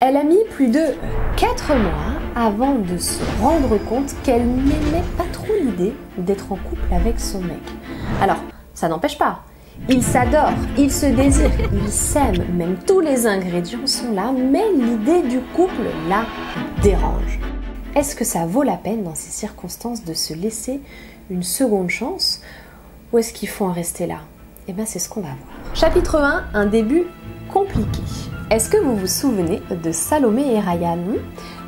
Elle a mis plus de 4 mois avant de se rendre compte qu'elle n'aimait pas trop l'idée d'être en couple avec son mec. Alors, ça n'empêche pas. Ils s'adorent, ils se désirent, ils s'aiment, même tous les ingrédients sont là, mais l'idée du couple la dérange. Est-ce que ça vaut la peine dans ces circonstances de se laisser une seconde chance ou est-ce qu'il faut en rester là? Eh bien, c'est ce qu'on va voir. Chapitre 1, un début compliqué. Est-ce que vous vous souvenez de Salomé et Ryan?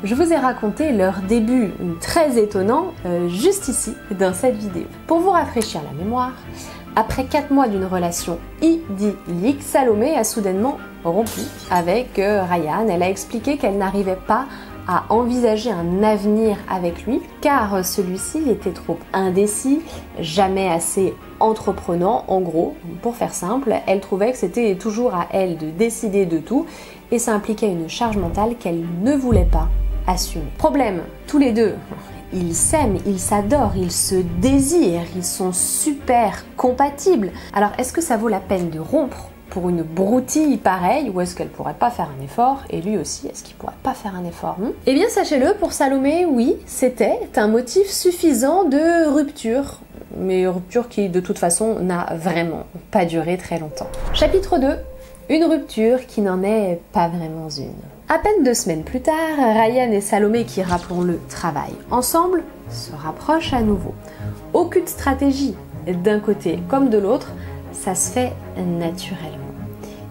Je vous ai raconté leur début très étonnant juste ici dans cette vidéo. Pour vous rafraîchir la mémoire, après 4 mois d'une relation idyllique, Salomé a soudainement rompu avec Ryan. Elle a expliqué qu'elle n'arrivait pas à envisager un avenir avec lui car celui-ci était trop indécis, jamais assez entreprenant. En gros, pour faire simple, elle trouvait que c'était toujours à elle de décider de tout et ça impliquait une charge mentale qu'elle ne voulait pas assumer. Problème, tous les deux, ils s'aiment, ils s'adorent, ils se désirent, ils sont super compatibles. Alors est-ce que ça vaut la peine de rompre pour une broutille pareille, ou est-ce qu'elle pourrait pas faire un effort? Et lui aussi, est-ce qu'il pourrait pas faire un effort? Eh bien, sachez-le, pour Salomé, oui, c'était un motif suffisant de rupture, mais rupture qui, de toute façon, n'a vraiment pas duré très longtemps. Chapitre 2, une rupture qui n'en est pas vraiment une. À peine 2 semaines plus tard, Ryan et Salomé, qui, rappelons-le, travaillent ensemble, se rapprochent à nouveau. Aucune stratégie, d'un côté comme de l'autre, ça se fait naturellement.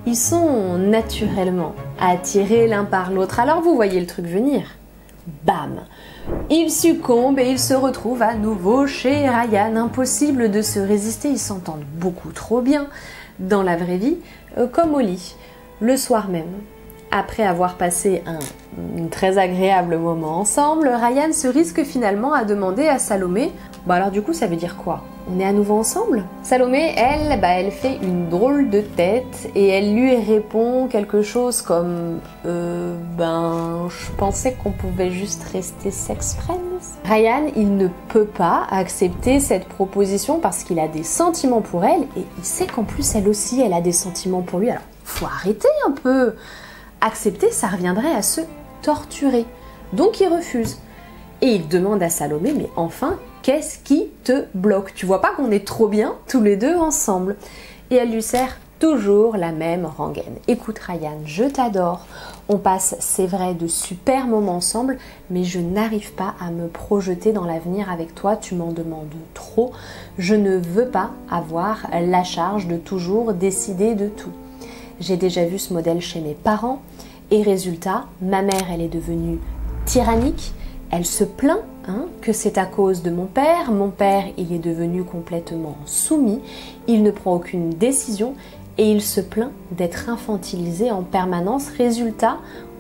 Ils sont naturellement attirés l'un par l'autre. Alors vous voyez le truc venir. Bam! Ils succombent et ils se retrouvent à nouveau chez Ryan. Impossible de se résister, ils s'entendent beaucoup trop bien dans la vraie vie, comme au lit. Le soir même, après avoir passé un très agréable moment ensemble, Ryan se risque finalement à demander à Salomé « Bah alors du coup ça veut dire quoi? On est à nouveau ensemble ?» Salomé, elle fait une drôle de tête et elle lui répond quelque chose comme je pensais qu'on pouvait juste rester sex friends. Ryan, il ne peut pas accepter cette proposition parce qu'il a des sentiments pour elle et il sait qu'en plus elle aussi elle a des sentiments pour lui. Alors faut arrêter un peu. Accepter, ça reviendrait à se torturer. Donc il refuse. Et il demande à Salomé, mais enfin, qu'est-ce qui te bloque? Tu vois pas qu'on est trop bien tous les deux ensemble? Et elle lui sert toujours la même rengaine. Écoute Ryan, je t'adore. On passe, c'est vrai, de super moments ensemble, mais je n'arrive pas à me projeter dans l'avenir avec toi. Tu m'en demandes trop. Je ne veux pas avoir la charge de toujours décider de tout. J'ai déjà vu ce modèle chez mes parents et résultat, ma mère, elle est devenue tyrannique. Elle se plaint que c'est à cause de mon père. Mon père, il est devenu complètement soumis. Il ne prend aucune décision et il se plaint d'être infantilisé en permanence. Résultat,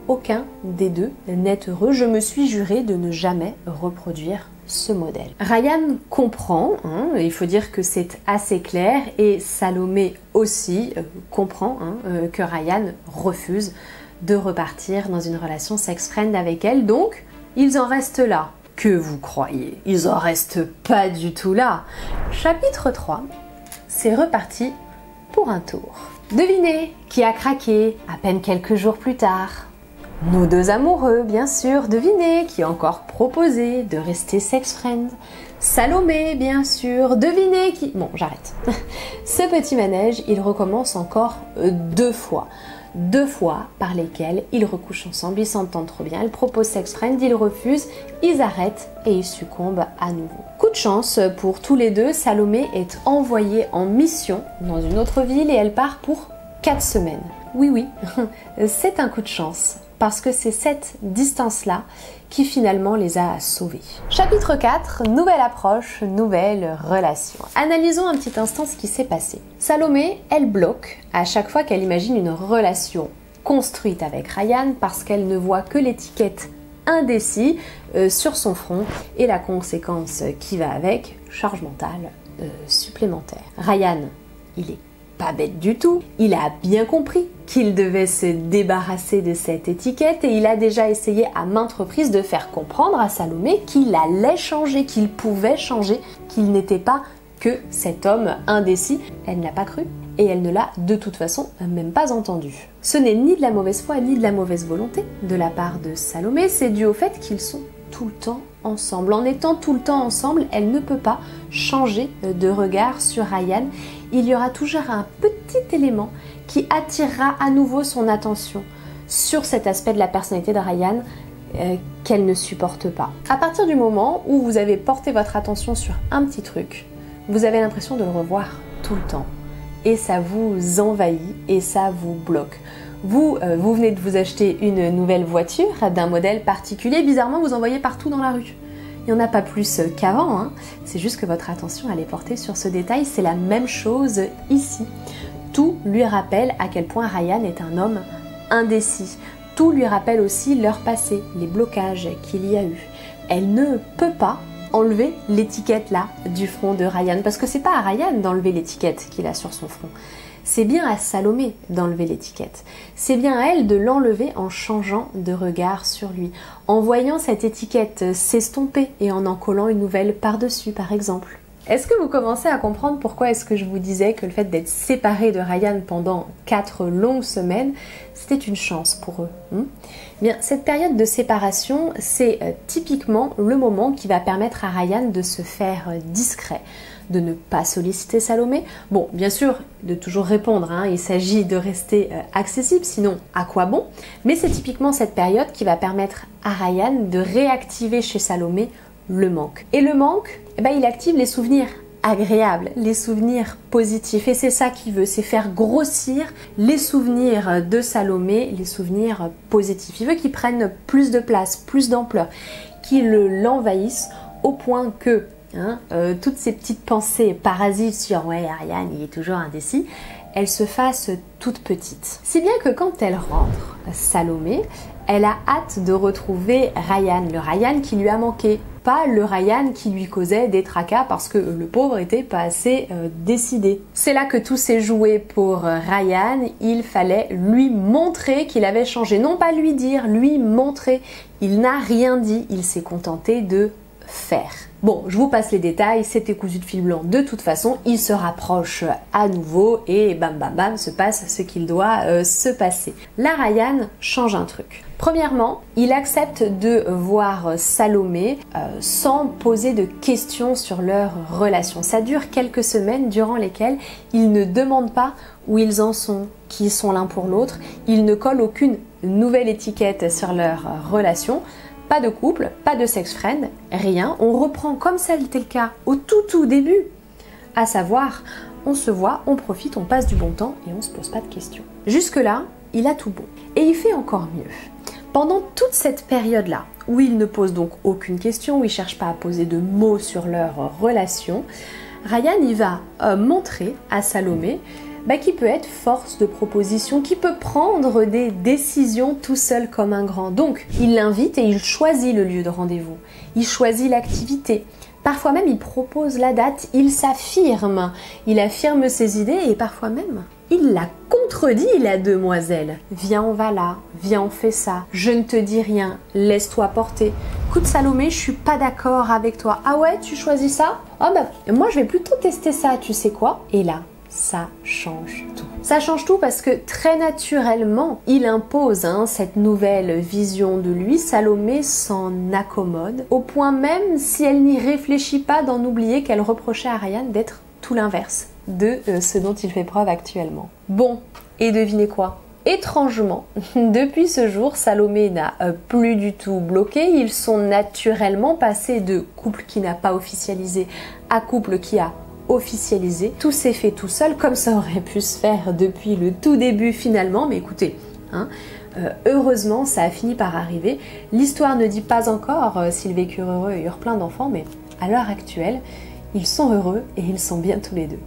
aucun des deux n'est heureux. Je me suis juré de ne jamais reproduire ce modèle. Ryan comprend, il faut dire que c'est assez clair, et Salomé aussi comprend que Ryan refuse de repartir dans une relation sex-friend avec elle, donc ils en restent là. Que vous croyez? Ils en restent pas du tout là. Chapitre 3, c'est reparti pour un tour. Devinez qui a craqué à peine quelques jours plus tard? Nos deux amoureux, bien sûr. Devinez qui a encore proposé de rester sex-friend? Salomé, bien sûr. Devinez qui... Bon, j'arrête. Ce petit manège, il recommence encore 2 fois. 2 fois par lesquelles ils recouchent ensemble, ils s'entendent trop bien. Elle propose sex-friend, ils refusent, ils arrêtent et ils succombent à nouveau. Coup de chance pour tous les deux, Salomé est envoyée en mission dans une autre ville et elle part pour 4 semaines. Oui, c'est un coup de chance. Parce que c'est cette distance-là qui finalement les a sauvés. Chapitre 4, nouvelle approche, nouvelle relation. Analysons un petit instant ce qui s'est passé. Salomé, elle bloque à chaque fois qu'elle imagine une relation construite avec Ryan parce qu'elle ne voit que l'étiquette indécis sur son front et la conséquence qui va avec, charge mentale supplémentaire. Ryan, il est pas bête du tout, il a bien compris qu'il devait se débarrasser de cette étiquette et il a déjà essayé à maintes reprises de faire comprendre à Salomé qu'il allait changer, qu'il pouvait changer, qu'il n'était pas que cet homme indécis. Elle n'a pas cru et elle ne l'a de toute façon même pas entendu. Ce n'est ni de la mauvaise foi ni de la mauvaise volonté de la part de Salomé, c'est dû au fait qu'ils sont tout le temps ensemble. En étant tout le temps ensemble, elle ne peut pas changer de regard sur Ryan. Il y aura toujours un petit élément qui attirera à nouveau son attention sur cet aspect de la personnalité de Ryan qu'elle ne supporte pas. À partir du moment où vous avez porté votre attention sur un petit truc, vous avez l'impression de le revoir tout le temps. Et ça vous envahit et ça vous bloque. Vous venez de vous acheter une nouvelle voiture d'un modèle particulier. Bizarrement, vous en voyez partout dans la rue. Il n'y en a pas plus qu'avant, hein. C'est juste que votre attention elle est portée sur ce détail. C'est la même chose ici. Tout lui rappelle à quel point Ryan est un homme indécis. Tout lui rappelle aussi leur passé, les blocages qu'il y a eu. Elle ne peut pas enlever l'étiquette là du front de Ryan, parce que c'est pas à Ryan d'enlever l'étiquette qu'il a sur son front. C'est bien à Salomé d'enlever l'étiquette. C'est bien à elle de l'enlever en changeant de regard sur lui, en voyant cette étiquette s'estomper et en collant une nouvelle par-dessus, par exemple. Est-ce que vous commencez à comprendre pourquoi est-ce que je vous disais que le fait d'être séparé de Ryan pendant 4 longues semaines, c'était une chance pour eux Bien, cette période de séparation, c'est typiquement le moment qui va permettre à Ryan de se faire discret, de ne pas solliciter Salomé. Bon, bien sûr, de toujours répondre, hein, il s'agit de rester accessible, sinon à quoi bon? Mais c'est typiquement cette période qui va permettre à Ryan de réactiver chez Salomé le manque. Et le manque, eh ben, il active les souvenirs agréables, les souvenirs positifs. Et c'est ça qu'il veut, c'est faire grossir les souvenirs de Salomé, les souvenirs positifs. Il veut qu'ils prennent plus de place, plus d'ampleur, qu'ils l'envahissent au point que toutes ces petites pensées parasites sur « ouais, Ryan, il est toujours indécis », elles se fassent toutes petites. Si bien que quand elle rentre, Salomé, elle a hâte de retrouver Ryan, le Ryan qui lui a manqué, pas le Ryan qui lui causait des tracas parce que le pauvre était pas assez décidé. C'est là que tout s'est joué pour Ryan, il fallait lui montrer qu'il avait changé, non pas lui dire, lui montrer. Il n'a rien dit, il s'est contenté de faire. Bon, je vous passe les détails, c'était cousu de fil blanc de toute façon, il se rapproche à nouveau et bam bam bam se passe ce qu'il doit se passer. Là, Ryan change un truc. Premièrement, il accepte de voir Salomé sans poser de questions sur leur relation. Ça dure quelques semaines durant lesquelles il ne demande pas où ils en sont, qui ils sont l'un pour l'autre, il ne colle aucune nouvelle étiquette sur leur relation. Pas de couple, pas de sex friend, rien. On reprend comme ça était le cas au tout début. À savoir, on se voit, on profite, on passe du bon temps et on se pose pas de questions. Jusque-là, il a tout bon. Et il fait encore mieux. Pendant toute cette période-là, où il ne pose donc aucune question, où il ne cherche pas à poser de mots sur leur relation, Ryan il va montrer à Salomé qui peut être force de proposition, qui peut prendre des décisions tout seul comme un grand. Donc, il l'invite et il choisit le lieu de rendez-vous. Il choisit l'activité. Parfois même, il propose la date, il s'affirme. Il affirme ses idées et parfois même, il la contredit, la demoiselle. Viens, on va là. Viens, on fait ça. Je ne te dis rien. Laisse-toi porter. Écoute, Salomé, je suis pas d'accord avec toi. Ah ouais, tu choisis ça? Oh moi, je vais plutôt tester ça, tu sais quoi? Et là, ça change tout. Ça change tout parce que très naturellement, il impose cette nouvelle vision de lui. Salomé s'en accommode, au point même, si elle n'y réfléchit pas, d'en oublier qu'elle reprochait à Ryan d'être tout l'inverse de ce dont il fait preuve actuellement. Bon, et devinez quoi? Étrangement, depuis ce jour, Salomé n'a plus du tout bloqué. Ils sont naturellement passés de couple qui n'a pas officialisé à couple qui a officialisé. Tout s'est fait tout seul, comme ça aurait pu se faire depuis le tout début finalement, mais écoutez, heureusement ça a fini par arriver. L'histoire ne dit pas encore s'ils vécurent heureux et eurent plein d'enfants, mais à l'heure actuelle, ils sont heureux et ils sont bien tous les deux.